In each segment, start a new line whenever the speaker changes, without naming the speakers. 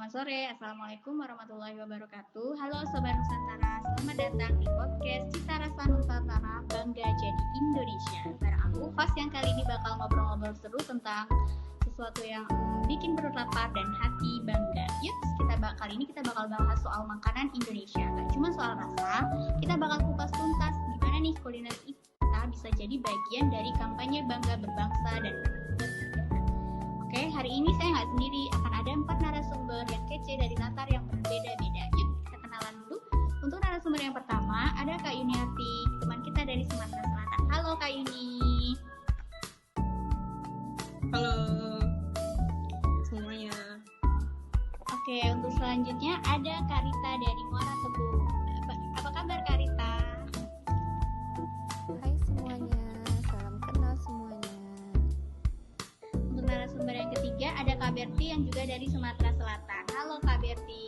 Selamat sore, Assalamualaikum warahmatullahi wabarakatuh. Halo Sobat Nusantara, selamat datang di podcast Cita Rasa Nusantara Bangga Jadi Indonesia. Bareng aku, host yang kali ini bakal ngobrol-ngobrol seru tentang sesuatu yang bikin perut lapar dan hati bangga. Yuk, kali ini kita bakal bahas soal makanan Indonesia. Gak cuma soal rasa, kita bakal kupas tuntas gimana nih kuliner kita bisa jadi bagian dari kampanye bangga berbangsa dan bernegara. Oke, hari ini saya nggak sendiri, akan ada 4 narasumber yang kece dari latar yang berbeda-beda. Yuk, kita kenalan dulu. Untuk narasumber yang pertama, ada Kak Yuniarti, teman kita dari Sumatera Selatan. Halo Kak Yuni.
Halo semuanya.
Oke, untuk selanjutnya ada Kak Rita dari Muara Tebu. Apa kabar Kak Rita?
Hai semuanya, salam kenal semuanya.
Untuk narasumber yang ketiga ada Kak Berti yang juga dari Sumatera Selatan. Halo Kak Berti.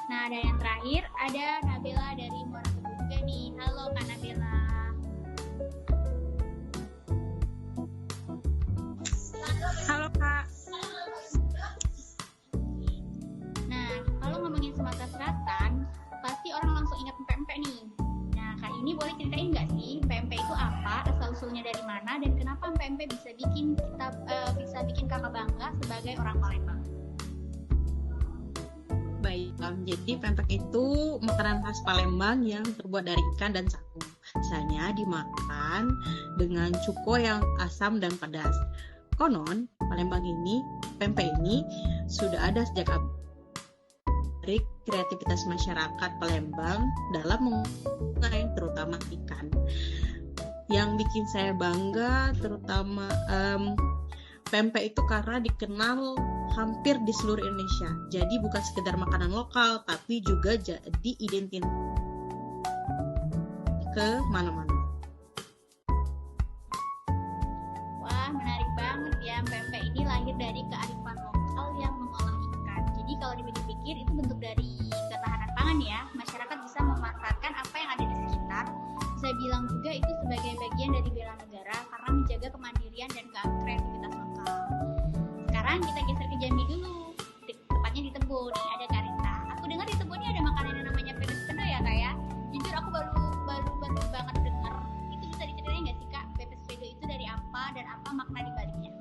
Nah, ada yang terakhir ada Nabila dari Muara Tebu juga nih. Halo Kak Nabila.
Halo Kak.
Nah, kalau ngomongin Sumatera Selatan, pasti orang langsung ingat pempek nih. Nah, Kak ini boleh ceritain nggak sih pempek itu apa, asal-usulnya dari mana, dan kenapa pempek bisa bikin kakak bangga sebagai orang Palembang?
Baik, jadi pempek itu makanan khas Palembang yang terbuat dari ikan dan sagu. Biasanya dimakan dengan cuko yang asam dan pedas. Konon, pempek ini sudah ada sejak dari kreativitas masyarakat Palembang dalam mengenai terutama ikan. Yang bikin saya bangga terutama pempek itu karena dikenal hampir di seluruh Indonesia. Jadi bukan sekedar makanan lokal, tapi juga jadi identitas ke mana-mana.
Wah, menarik banget ya. Pempek ini lahir dari kearifan lokal yang mengolah ikan. Jadi kalau dipikir-pikir itu bentuk dari ketahanan pangan ya. Masyarakat bisa memanfaatkan apa yang ada di sekitar. Bisa bilang juga itu sebagai bagian dari bela negara karena menjaga kemandirian dan kreativitas lokal. Sekarang kita geser ke Jambi dulu. Tepatnya di Tebo nih, ada Karita. Aku dengar di Tebo ini ada makanan yang namanya pepes pedo ya Kak ya. Jujur aku baru banget dengar. Itu bisa diceritain nggak sih Kak, pepes pedo itu dari apa dan apa makna di baliknya?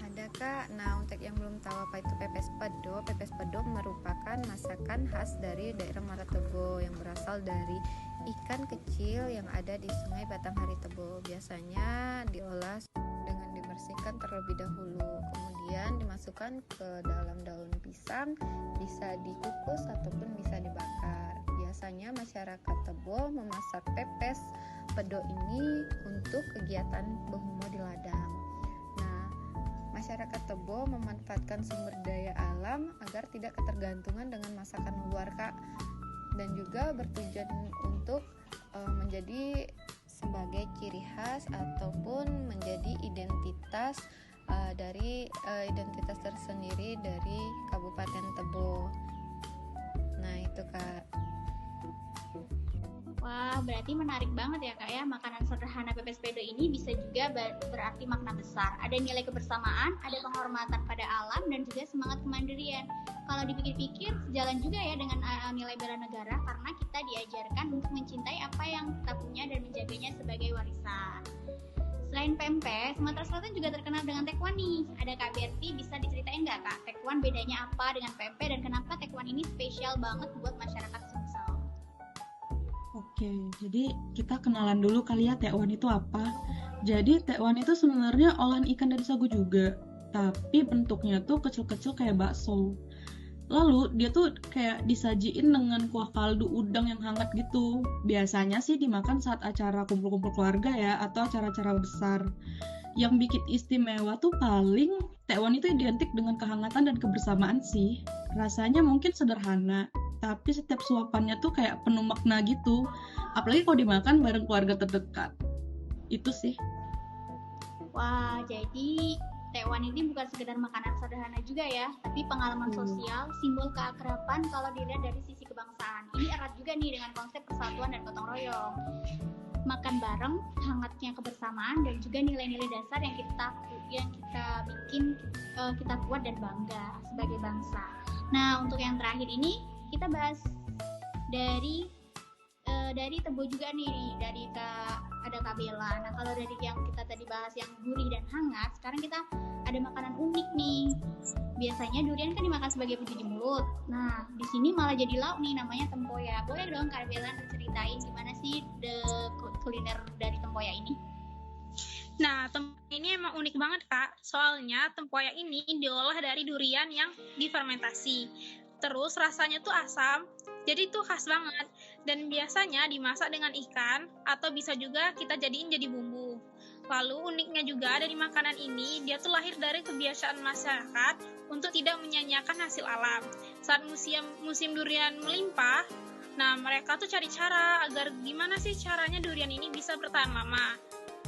Ada Kak, nah untuk yang belum tahu apa itu pepes pedo merupakan masakan khas dari daerah Muara Tebu yang berasal dari ikan kecil yang ada di Sungai Batanghari Tebo. Biasanya diolah dengan dibersihkan terlebih dahulu, kemudian dimasukkan ke dalam daun pisang, bisa dikukus ataupun bisa dibakar. Biasanya masyarakat Tebo memasak pepes pedo ini untuk kegiatan berhumo di ladang. Nah, masyarakat Tebo memanfaatkan sumber daya alam agar tidak ketergantungan dengan masakan luar Kak, dan juga bertujuan untuk menjadi sebagai ciri khas ataupun menjadi identitas dari identitas tersendiri dari Kabupaten Tebo. Nah itu Kak.
Wah, berarti menarik banget ya Kak ya. Makanan sederhana pepes pedo ini bisa juga berarti makna besar. Ada nilai kebersamaan, ada penghormatan pada alam, dan juga semangat kemandirian. Kalau dipikir-pikir, sejalan juga ya dengan nilai bela negara, karena kita diajarkan untuk mencintai apa yang kita punya dan menjaganya sebagai warisan. Selain pempek, Sumatera Selatan juga terkenal dengan tekwan nih. Ada Kak Berti, bisa diceritain nggak Kak, tekwan bedanya apa dengan pempek dan kenapa tekwan ini spesial banget buat masyarakat Sumsel?
Oke, jadi kita kenalan dulu kali ya tekwan itu apa. Jadi tekwan itu sebenarnya olahan ikan dari sagu juga, tapi bentuknya tuh kecil-kecil kayak bakso. Lalu dia tuh kayak disajiin dengan kuah kaldu udang yang hangat gitu. Biasanya sih dimakan saat acara kumpul-kumpul keluarga ya, atau acara-acara besar. Yang bikin istimewa tuh paling tekwan itu identik dengan kehangatan dan kebersamaan sih. Rasanya mungkin sederhana, tapi setiap suapannya tuh kayak penuh makna gitu. Apalagi kalau dimakan bareng keluarga terdekat. Itu sih.
Wah, jadi tekwan ini bukan sekedar makanan sederhana juga ya, tapi pengalaman sosial, simbol keakraban kalau dilihat dari sisi kebangsaan. Ini erat juga nih dengan konsep persatuan dan gotong royong. makan bareng, hangatnya kebersamaan, dan juga nilai-nilai dasar yang kita bikin kita kuat dan bangga sebagai bangsa. Nah, untuk yang terakhir ini kita bahas dari Tebo juga nih, dari ada Kak Bella. Nah, kalau dari yang kita tadi bahas yang gurih dan hangat, sekarang kita ada makanan unik nih. Biasanya durian kan dimakan sebagai pencuci mulut. Nah, di sini malah jadi lauk nih, namanya tempoyak. Boleh dong Kak Bella ceritain gimana sih kuliner dari tempoyak ini?
Nah, tempoyak ini emang unik banget, Kak. Soalnya tempoyak ini diolah dari durian yang difermentasi. Terus rasanya tuh asam, jadi tuh khas banget. Dan biasanya dimasak dengan ikan, atau bisa juga kita jadiin jadi bumbu. Lalu uniknya juga dari makanan ini, dia tuh lahir dari kebiasaan masyarakat untuk tidak menyanyiakan hasil alam. Saat musim durian melimpah, nah mereka tuh cari cara agar gimana sih caranya durian ini bisa bertahan lama.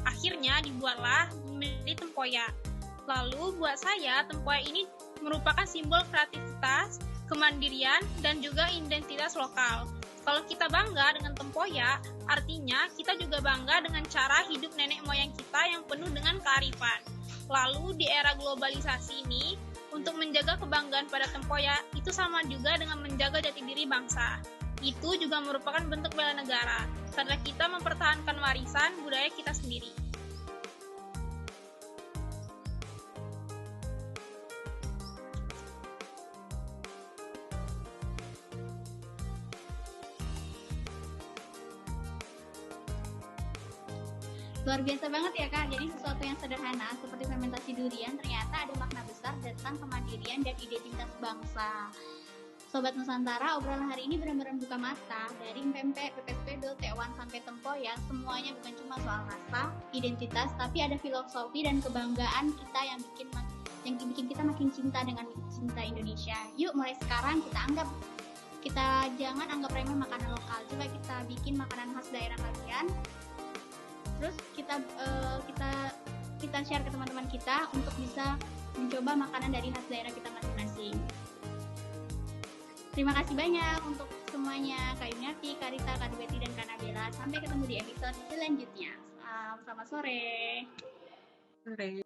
Akhirnya dibuatlah menjadi tempoyak. Lalu buat saya, tempoyak ini merupakan simbol kreativitas, kemandirian, dan juga identitas lokal. Kalau kita bangga dengan tempoyak, artinya kita juga bangga dengan cara hidup nenek moyang kita yang penuh dengan kearifan. Lalu di era globalisasi ini, untuk menjaga kebanggaan pada tempoyak, itu sama juga dengan menjaga jati diri bangsa. Itu juga merupakan bentuk bela negara, karena kita mempertahankan warisan budaya kita sendiri.
Luar biasa banget ya Kak, jadi sesuatu yang sederhana seperti fermentasi durian ternyata ada makna besar tentang kemandirian dan identitas bangsa. Sobat Nusantara, obrolan hari ini benar-benar buka mata. Dari pempek, pepes pedol, tekwan sampai tempoyak, semuanya bukan cuma soal rasa, identitas, tapi ada filosofi dan kebanggaan kita yang bikin kita makin cinta dengan cinta Indonesia. Yuk mulai sekarang kita jangan anggap remeh makanan lokal. Coba kita bikin makanan khas daerah kalian. Terus kita share ke teman-teman kita untuk bisa mencoba makanan dari khas daerah kita masing-masing. Terima kasih banyak untuk semuanya, Kak Yuniarti, Kak Rita, Kak Betty, dan Kak Nabila. Sampai ketemu di episode selanjutnya. Selamat sore.
Sore.